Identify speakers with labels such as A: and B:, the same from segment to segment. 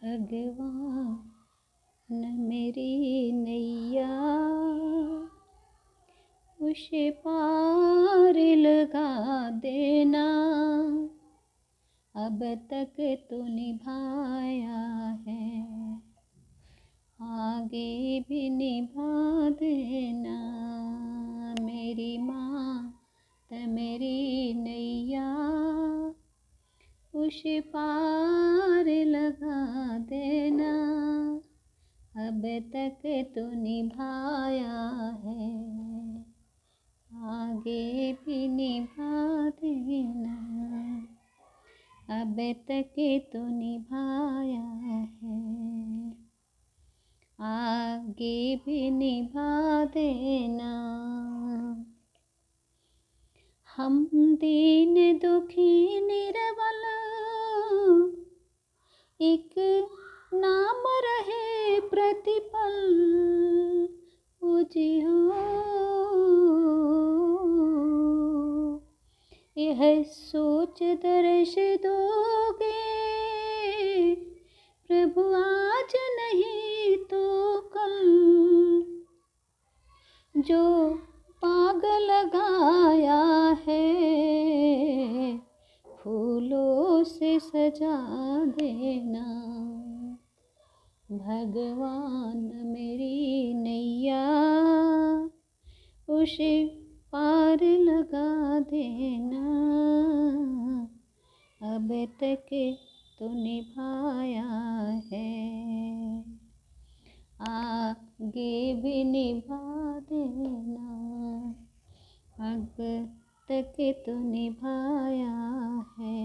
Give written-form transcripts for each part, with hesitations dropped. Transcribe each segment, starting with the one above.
A: भगवान मेरी नैया उस पार लगा देना। अब तक तो निभाया है, आगे भी निभा देना। मेरी माँ मेरी नैया उस पार लगा देना। अब तक तो निभाया है, आगे भी निभा देना। अब तक तो निभाया है, आगे भी निभा देना। हम दीन दुखी निर्बल एक नाम रहे प्रतिपल पूजियो। यह सोच दर्श दोगे प्रभु आज नहीं तो कल। जो पाग लगाया है फूलों से सजा देना। भगवान मेरी नैया उस पार लगा देना। अब तक तो निभाया है, आगे भी निभा देना। अब तक तो निभाया है,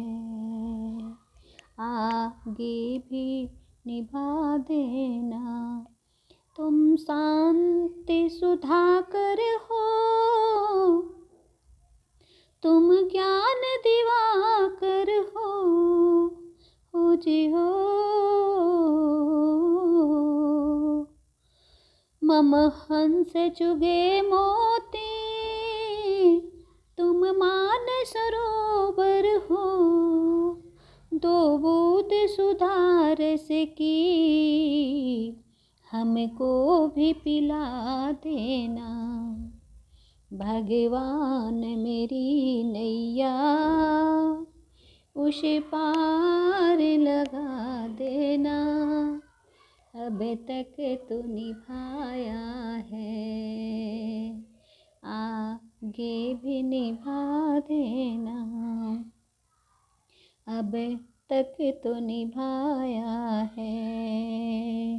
A: आगे भी निभा देना। तुम शांति सुधाकर हो, तुम ज्ञान दिवाकर हो जी हो। मम हंस चुगे मोती तुम मान सरोवर हो। दो बूंद सुधार से की हमको भी पिला देना। भगवान मेरी नैया उस पार लगा देना। अब तक तो निभाया है, आगे भी निभा देना। अब तक तो निभाया है,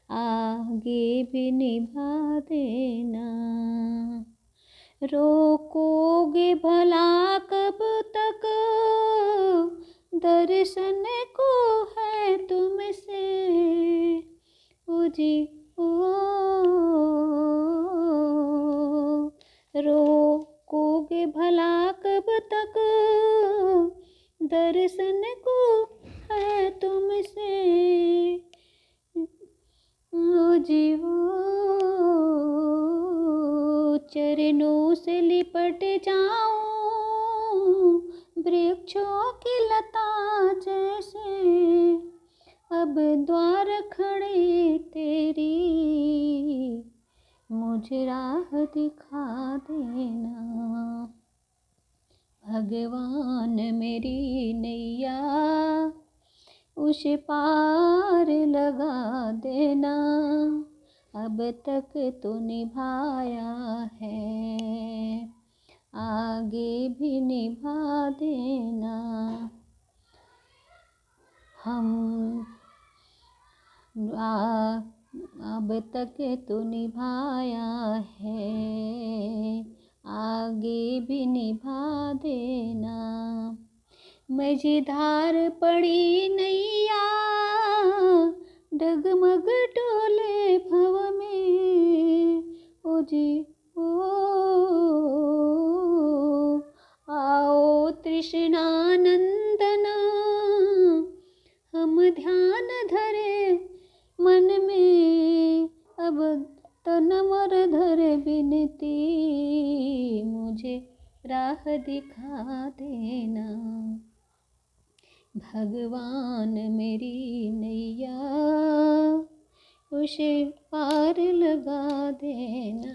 A: आगे भी निभा देना। रोकोगे भला कब तक दर्शन को है तुमसे ओ जी ओ। रोकोगे भला कब तक दर्शन को है तुमसे ओ जी ओ। चरणों से लिपट जाऊं वृक्षों की लता जैसे। अब द्वार खड़े तेरी मुझे राह दिखा देना। भगवान मेरी नैया उस पार लगा देना। अब तक तो निभाया है, आगे भी निभा देना। हम अब तक तो निभाया है, आगे भी निभा देना। मझधार पड़ी नैया डगमग डोले भव में ओ जी ओ। आओ तृष्णानंदन हम ध्यान धरे मन में। अब तन मर धर बिनती मुझे राह दिखा देना। भगवान मेरी नैया उस पार लगा देना,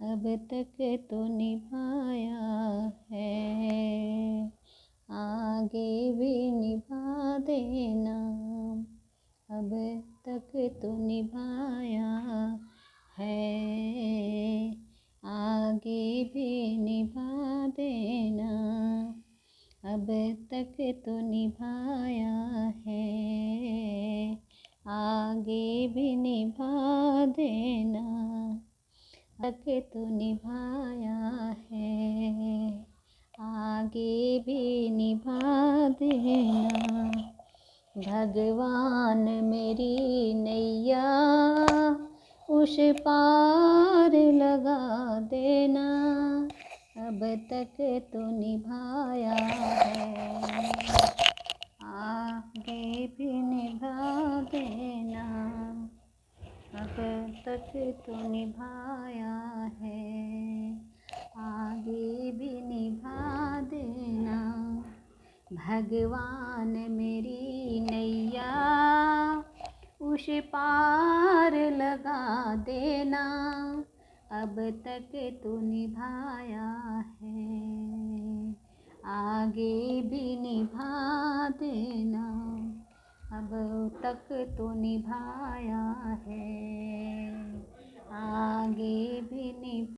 A: अब तक तो निभाया है, आगे भी निभा देना, अब तक तो निभाया है, आगे भी निभा देना, अब तक तो निभाया है, आगे भी निभा देना, तक तो निभाया है, आगे भी निभा देना। भगवान मेरी नैया उस पार लगा देना, अब तक तो निभाया है, आगे भी निभा देना, अब तक तो निभाया है, आगे भी निभा देना। भगवान मेरी नैया उस पार लगा देना, अब तक तो निभाया है, आगे भी निभा देना, अब तक तो निभाया है, आगे भी निभा